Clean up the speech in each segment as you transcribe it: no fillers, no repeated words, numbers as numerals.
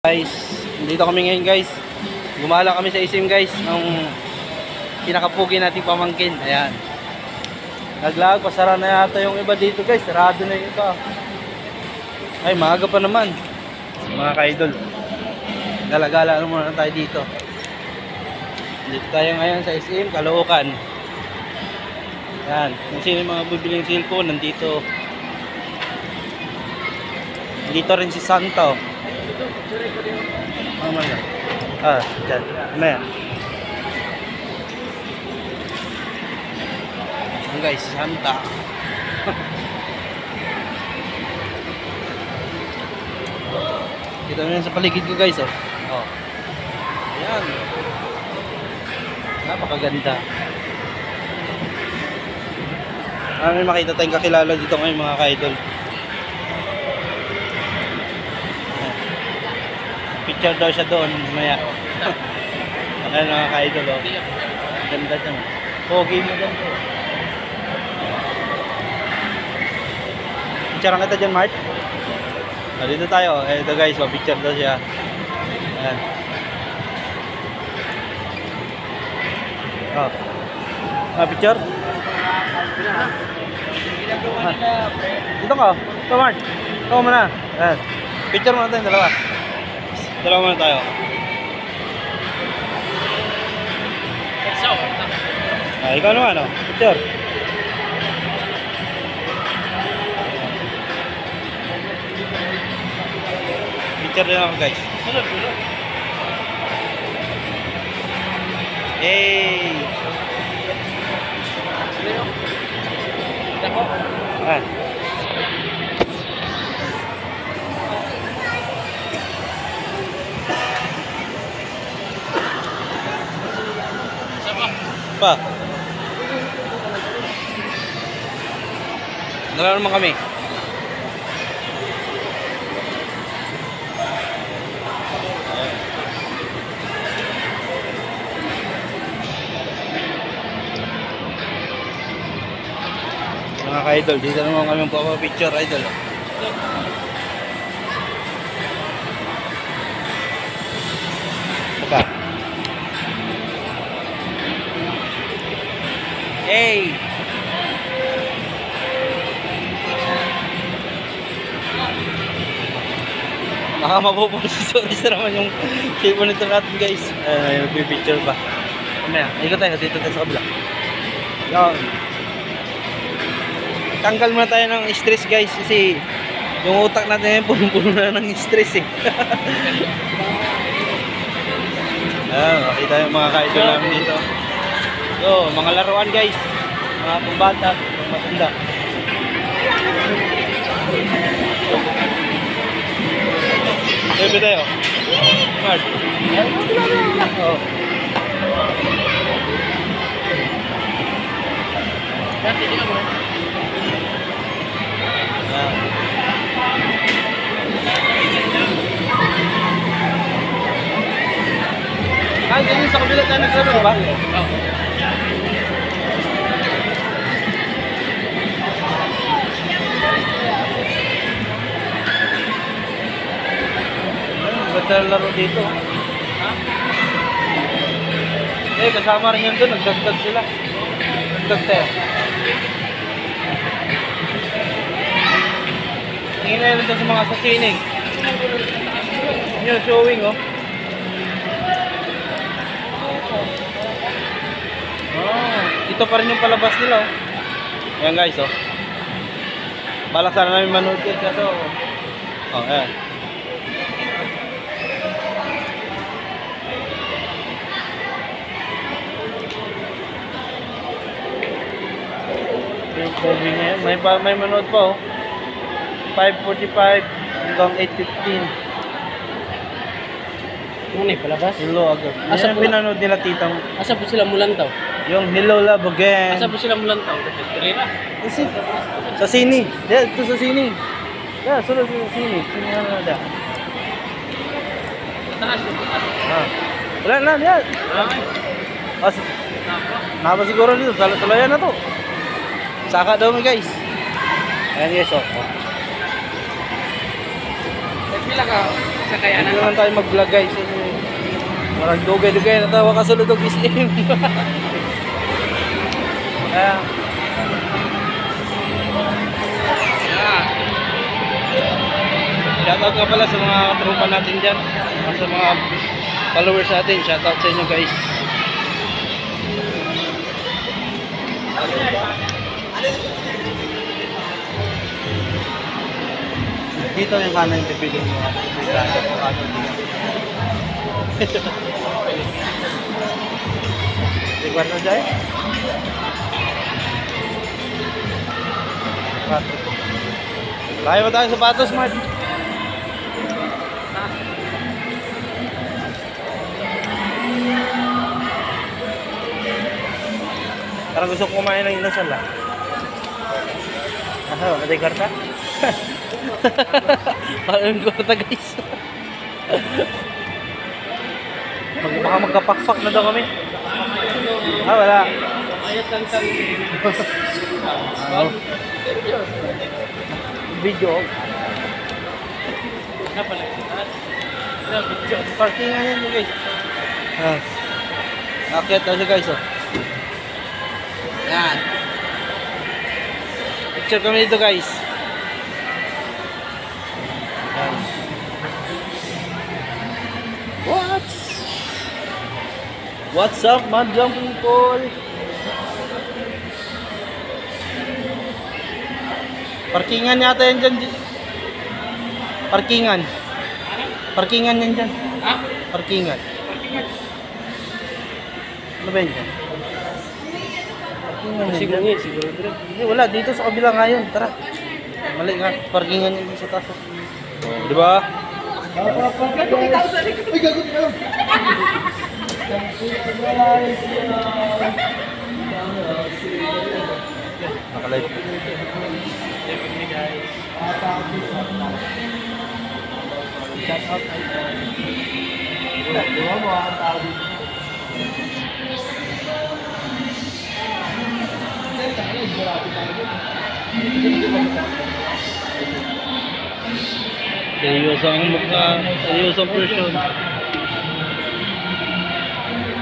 Guys, dito kami ngayon guys. Gumala kami sa isim guys ng pinakapugi nating pamangkin. Ayan. Naglag, pasara na yata yung iba dito guys. Sarado na yung iba. Ay, maaga pa naman. Mga ka-idol. Gala-gala muna tayo dito. Dito tayo ngayon sa isim, Caloocan. Ayan. Kung sino yung mga bibiling cellphone, nandito. Dito rin si Santo. Ano man yan? Dyan. Ano yan? Ayan guys, Santa. Kita nyo yan sa paligid ko guys, oh. Ayan. Napakaganda. May makita tayong kakilala dito ngayon mga ka-idol. Picture daw siya doon, maya. Ayan mga ka-idol, oh. Ganda dyan. Pogi mo dyan, oh. Picture kita dyan, Mart. Dito tayo. Ito guys, oh, picture daw siya. Ayan. Picture? Dito ka. Ito, Mart. Ito mo na. Ayan. Picture mo na tayo, dalawa. Dalawa muna tayo. Ikaw naman, oh. Picture. Picture din ako, guys. Hey! Ah. Pa. Dala naman kami. Mga ka-idol, dito naman kami magpapapicture, idol. Pa. Hey! Baka mapupulis naman yung cellphone nito natin guys. Nagpipicture pa. Mamaya, ikot tayo dito tayo sa kabila. Yan. Tanggal muna tayo ng stress guys kasi yung utak natin puno-puno na ng stress eh. Ayan, makita yung mga ka-idol namin dito. So, mga laruan guys. Mga pambata, mga matanda. Sabi tayo. Mart. Oh. Ay, ganyan sa kabila tayo naglaro ba? Oo. Ganda laro dito. Ha? Kasama rin yan doon. Nagdagdag sila. Nagdagdag tayo. Tingin na yun sa mga sasinig. Yun, showing, oh. Ito pa rin yung palabas nila, oh. Ayan guys, oh. Balak sana namin manood yun. Kaso, oh, ayan. May manood pa, oh. 5:45 hanggang 8:15. Ano eh, palabas? Hello agad. Asa po pinanood nila titang? Asa po sila mulantaw? Yung Hello Love Again. Asa po sila mulantaw? Karera? Sa sini. Yeah, ito sa sini. Yeah, sunod sa sini. Sini na da. Wala na, yan. Napa siguro dito. Salayan na to. Saka daw guys. Ayan guys, oh. Nagpila ka? sa kaya Hindi naman tayo mag-vlog guys. Marang dugay-dugay na tawa kasulod og SM. Kaya shoutout nga pala sa mga tropa natin dyan, sa mga followers natin. Shoutout sa inyo guys. Dito yung kanan yung pipiliin mo. Igual na dyan? 4. Layo ba tayong sapatos, Mark? Parang gusto ko kumain ng inasal ah. Ano, matay karta? Parang yung karta guys. Baka magkapakpak na daw kami. Ah, wala. Ayat lang sa Video. na pala. Video. Parkingan yan guys. Ah. Akyat na siya guys oh. Yan. Picture kami dito guys. Yan. What's up, madlang people? Parkingan yata yan dyan. Parkingan. Parkingan yan dyan. Ha? Parkingan. Ano ba yan dyan? Parkingan yan Siguro dyan. nga, siguro bro. Hindi, wala. Dito sa kabila ngayon. Tara. Mali nga. Parkingan yan sa taas. Di ba? Nakalive. Shout out Seryoso ang mukha. Seryoso ang person.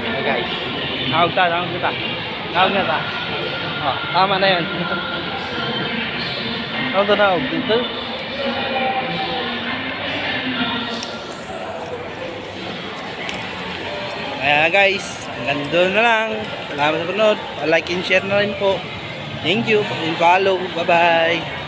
Hey guys. Tawag kita. Tawag na ta. Oh, tama na yan. Tawag dito. Kaya guys, hanggang doon na lang. Salamat sa panood. Like and share na rin po. Thank you. And follow. Bye bye.